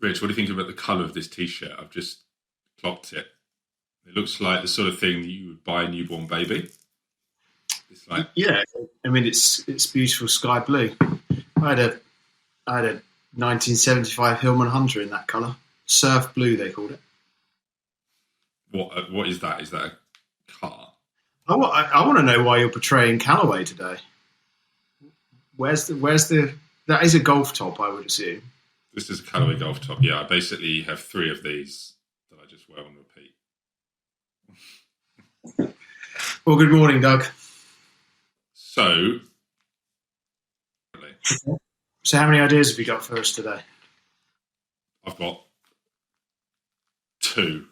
Rich, what do you think about the colour of this T-shirt? I've just clocked it. It looks like the sort of thing that you would buy a newborn baby. It's like, Yeah, I mean it's beautiful sky blue. I had a 1975 Hillman Hunter in that colour, surf blue they called it. what is that? Is that a car? I want to know why you're portraying Callaway today. Where's the? That is a golf top, I would assume. This is a Callaway golf top. Yeah, I basically have 3 of these that I just wear on repeat. Well, good morning, Doug. So how many ideas have you got for us today? I've got 2.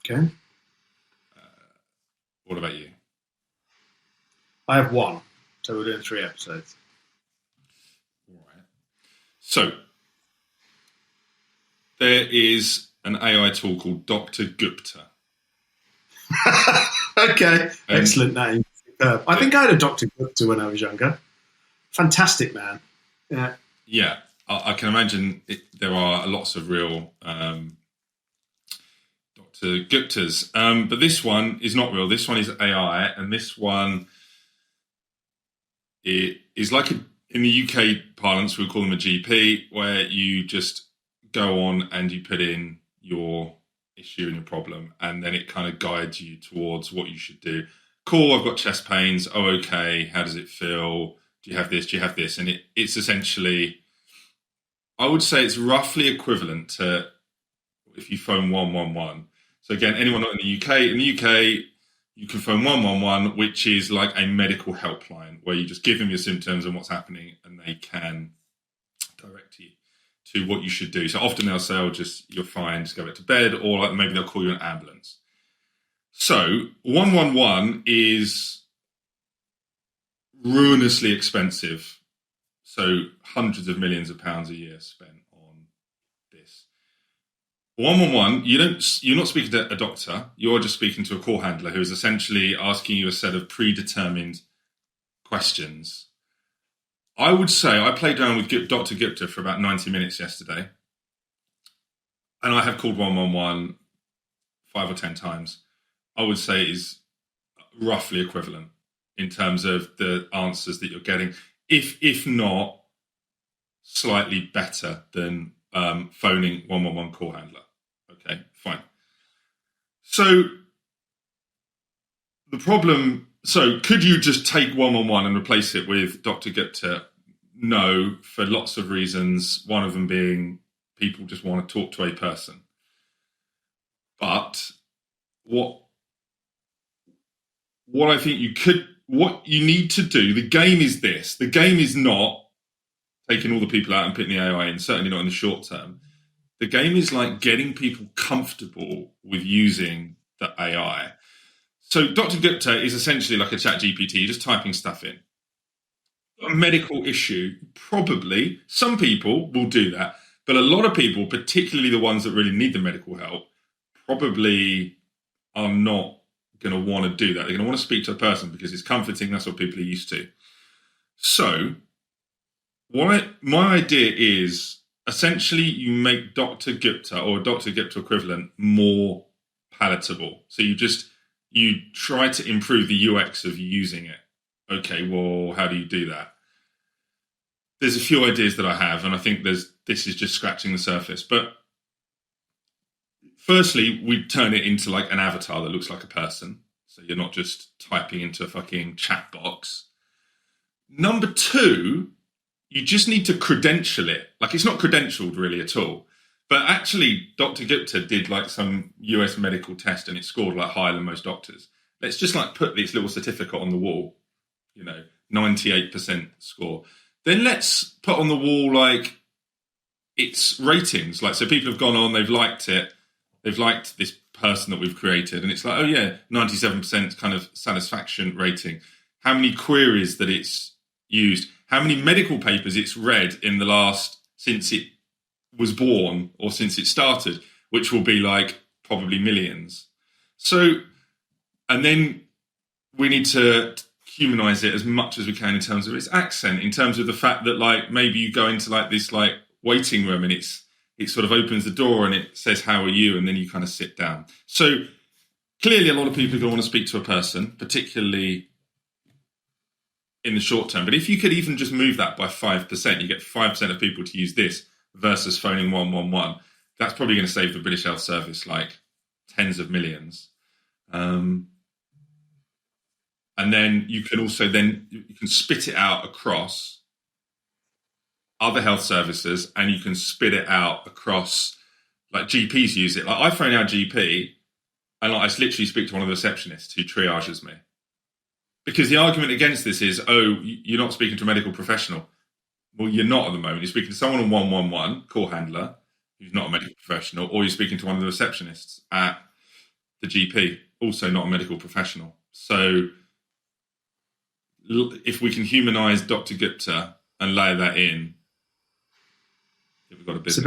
Okay. What about you? I have 1, so we're doing 3 episodes. All right. So there is an AI tool called Dr. Gupta. Okay, excellent name. I think I had a Dr. Gupta when I was younger. Fantastic man. Yeah. Yeah, I can imagine there are lots of real Dr. Guptas. But this one is not real. This one is AI, and this one is like in the UK parlance, we call them a GP, where you just go on and you put in your issue and your problem, and then it kind of guides you towards what you should do. Cool, I've got chest pains. Oh, okay. How does it feel? Do you have this? Do you have this? And it's essentially, I would say it's roughly equivalent to if you phone 111. So again, anyone not in the UK, you can phone 111, which is like a medical helpline where you just give them your symptoms and what's happening, and they can direct you to what you should do. So often they'll say, you're fine, just go back to bed, or like maybe they'll call you an ambulance. So 111 is ruinously expensive. So hundreds of millions of pounds a year spent on this. 111, you're not speaking to a doctor, you're just speaking to a call handler who is essentially asking you a set of predetermined questions. I would say I played around with Dr. Gupta for about 90 minutes yesterday, and I have called 111 5 or 10 times. I would say it is roughly equivalent in terms of the answers that you're getting, if not slightly better than phoning 111 call handler. Okay, fine. So the problem... So could you just take 111 and replace it with Dr. Gupta? No, for lots of reasons. One of them being people just want to talk to a person. But what I think what you need to do, the game is this. The game is not taking all the people out and putting the AI in, certainly not in the short term. The game is like getting people comfortable with using the AI. So Dr. Gupta is essentially like a chat GPT, just typing stuff in. A medical issue, probably, some people will do that, but a lot of people, particularly the ones that really need the medical help, probably are not going to want to do that. They're going to want to speak to a person because it's comforting. That's what people are used to. So my idea is essentially you make Dr. Gupta or Dr. Gupta equivalent more palatable. So you try to improve the UX of using it. Okay, well, how do you do that? There's a few ideas that I have, and I think this is just scratching the surface. But firstly, we turn it into like an avatar that looks like a person. So you're not just typing into a fucking chat box. Number 2, you just need to credential it. Like, it's not credentialed really at all. But actually, Dr. Gupta did like some US medical test and it scored like higher than most doctors. Let's just like put this little certificate on the wall, 98% score. Then let's put on the wall like its ratings. Like, so people have gone on, they've liked it, they've liked this person that we've created, and it's like, oh yeah, 97% kind of satisfaction rating. How many queries that it's used, how many medical papers it's read in the last, since it was born or since it started, which will be like probably millions. So, and then we need to humanize it as much as we can in terms of its accent, in terms of the fact that like maybe you go into like this like waiting room, and it sort of opens the door and it says, "How are you?" and then you kind of sit down. So clearly, a lot of people are going to want to speak to a person, particularly in the short term. But if you could even just move that by 5%, you get 5% of people to use this versus phoning 111. That's probably going to save the British Health Service like tens of millions. And then you can also you can spit it out across other health services, and you can spit it out across, like, GPs use it. Like, I phone our GP and I literally speak to one of the receptionists who triages me. Because the argument against this is, oh, you're not speaking to a medical professional. Well, you're not at the moment. You're speaking to someone on 111, call handler, who's not a medical professional, or you're speaking to one of the receptionists at the GP, also not a medical professional. So if we can humanize Dr. Gupta and layer that in, we've got a business.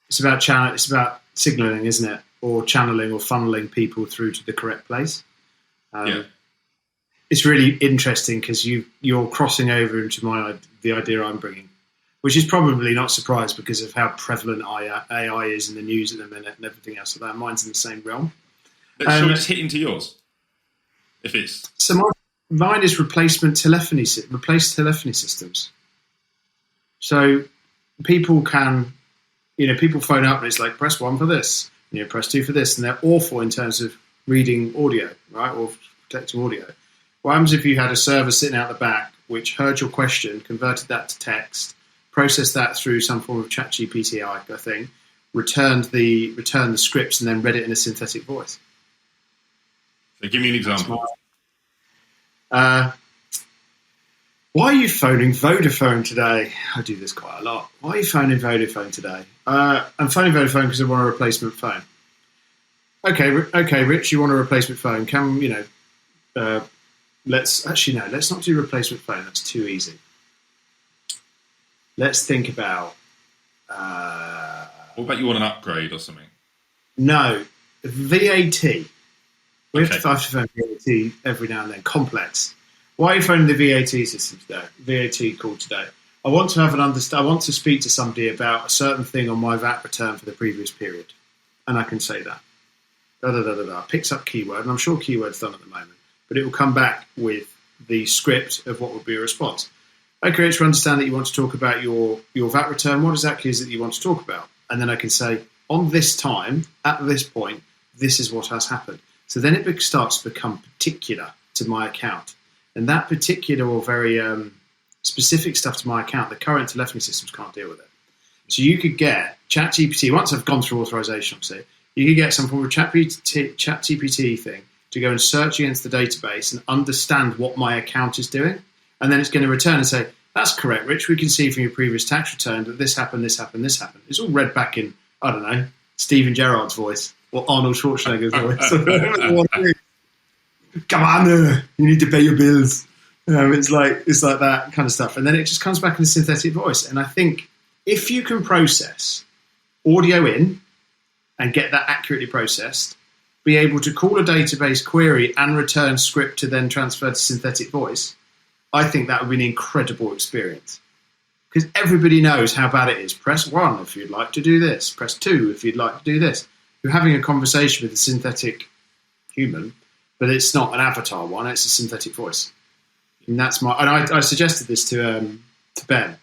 It's about signaling, isn't it? Or channeling or funneling people through to the correct place. It's really interesting because you're crossing over into the idea I'm bringing, which is probably not surprised because of how prevalent AI is in the news at the minute and everything else. So that mine's in the same realm. Shall we just hit into yours? So mine is replace telephony systems. So people can, people phone up and it's like, press 1 for this, press 2 for this, and they're awful in terms of reading audio, right, or protecting audio. What happens if you had a server sitting out the back which heard your question, converted that to text, processed that through some form of ChatGPT thing, returned the scripts, and then read it in a synthetic voice? So give me an example. Why are you phoning Vodafone today? I do this quite a lot. Why are you phoning Vodafone today? I'm phoning Vodafone because I want a replacement phone. Okay, Rich, you want a replacement phone? Let's not do replacement phone. That's too easy. Let's think about. What about you want an upgrade or something? No, VAT. We have to phone VAT every now and then. Complex. Why are you phoning the VAT system today? VAT call today. I want to I want to speak to somebody about a certain thing on my VAT return for the previous period, and I can say that. Picks up keyword, and I'm sure keyword's done at the moment, but it will come back with the script of what would be a response. Okay, Rich, we understand that you want to talk about your VAT return. What exactly is it that you want to talk about? And then I can say, on this time, at this point, this is what has happened. So then it starts to become particular to my account. And that particular or very specific stuff to my account, the current telephony systems can't deal with it. So you could get ChatGPT, once I've gone through authorization, obviously, you could get some form of ChatGPT thing to go and search against the database and understand what my account is doing. And then it's going to return and say, that's correct, Rich. We can see from your previous tax return that this happened, this happened, this happened. It's all read back in, I don't know, Steven Gerrard's voice or Arnold Schwarzenegger's voice. Come on, you need to pay your bills. It's like that kind of stuff. And then it just comes back in a synthetic voice. And I think if you can process audio in and get that accurately processed, be able to call a database query and return script to then transfer to synthetic voice, I think that would be an incredible experience. Because everybody knows how bad it is. Press 1 if you'd like to do this. Press 2 if you'd like to do this. You're having a conversation with a synthetic human, but it's not an avatar one, it's a synthetic voice. And I suggested this to Ben.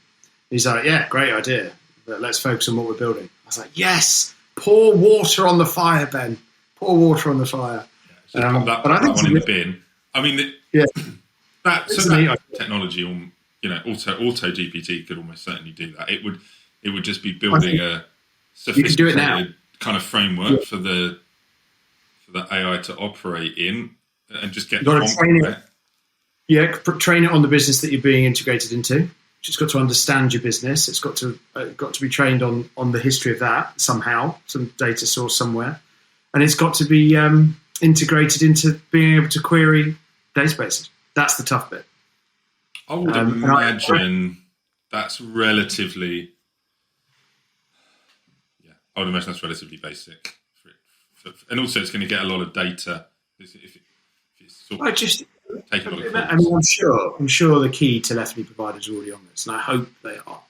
He's like, yeah, great idea, but let's focus on what we're building. I was like, yes, pour water on the fire, Ben. Pour water on the fire. Yeah, put that one in the bin. I mean, that technology, auto GPT could almost certainly do that. It would just be building a sophisticated kind of framework for the AI to operate in and just get train it. Yeah, train it on the business that you're being integrated into. It's got to understand your business. It's got to be trained on the history of that somehow, some data source somewhere, and it's got to be integrated into being able to query databases. That's the tough bit. I would imagine that's relatively. Yeah, I would imagine that's relatively basic, and also it's going to get a lot of data. If it's sort of take a lot of calls. I'm sure the key telephony providers are already on this, and I hope they are.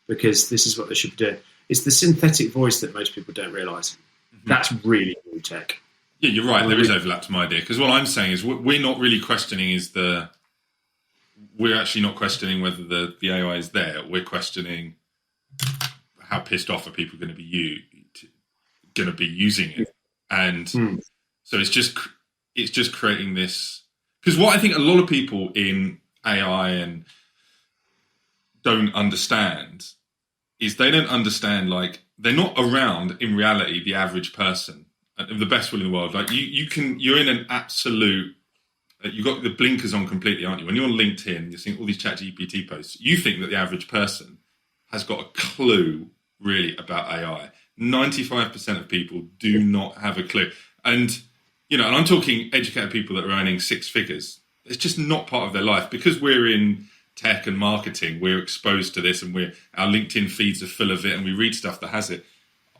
because this is what they should be doing. It's the synthetic voice that most people don't realise. Mm-hmm. That's really new tech. Yeah, you're right. There is overlap to my idea, because what I'm saying is we're not really questioning we're actually not questioning whether the AI is there. We're questioning how pissed off are people going to be using it, and so it's just creating this. Because what I think a lot of people in AI and don't understand is they don't understand, like, they're not around in reality the average person, the best will in the world. Like you're in an absolute. You've got the blinkers on completely, aren't you? When you're on LinkedIn, you're seeing all these ChatGPT posts. You think that the average person has got a clue really about AI. 95% of people do not have a clue. And, and I'm talking educated people that are earning six figures. It's just not part of their life. Because we're in tech and marketing, we're exposed to this, and our LinkedIn feeds are full of it, and we read stuff that has it.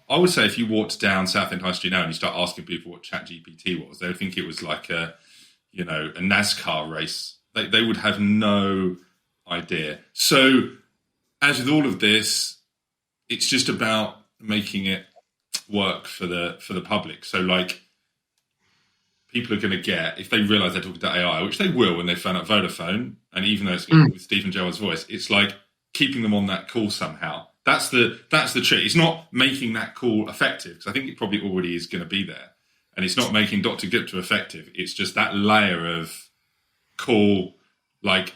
I would say if you walked down Southend High Street now and you start asking people what ChatGPT was, they would think it was like a NASCAR race. They would have no idea. So, as with all of this, it's just about making it work for the public. So, like, people are going to get, if they realise they're talking to AI, which they will when they phone up Vodafone, and even though it's with Stephen Gerrard's voice, it's like keeping them on that call somehow. That's the trick. It's not making that call effective, because I think it probably already is going to be there. And it's not making Dr. Gupta effective. It's just that layer of call, like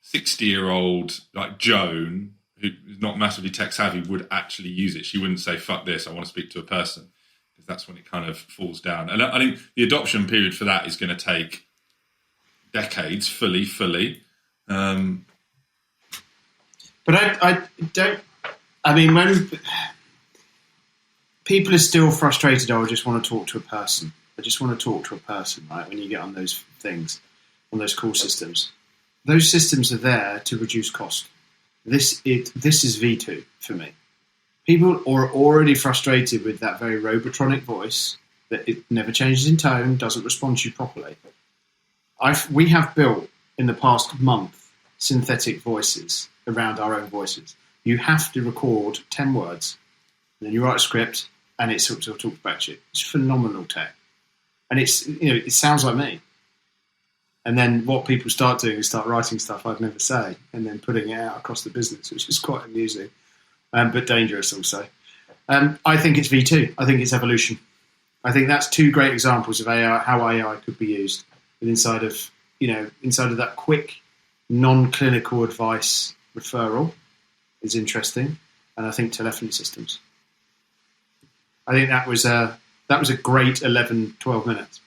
60-year-old, like Joan, who's not massively tech savvy, would actually use it. She wouldn't say, fuck this, I want to speak to a person. Because that's when it kind of falls down. And I think the adoption period for that is going to take decades, fully. But I don't, I mean, when people are still frustrated, I just want to talk to a person. I just want to talk to a person, right? When you get on those things, on those call systems. Those systems are there to reduce cost. This is V2 for me. People are already frustrated with that very robotronic voice, that it never changes in tone, doesn't respond to you properly. We have built, in the past month, synthetic voices around our own voices. You have to record 10 words, and then you write a script, and it sort of talks back to you. It's phenomenal tech. And it sounds like me. And then what people start doing is start writing stuff I'd never say, and then putting it out across the business, which is quite amusing, but dangerous also. I think it's V2. I think it's evolution. I think that's two great examples of AI, how AI could be used inside of that quick, non-clinical advice referral is interesting, and I think telephony systems. I think that was a great 11, 12 minutes.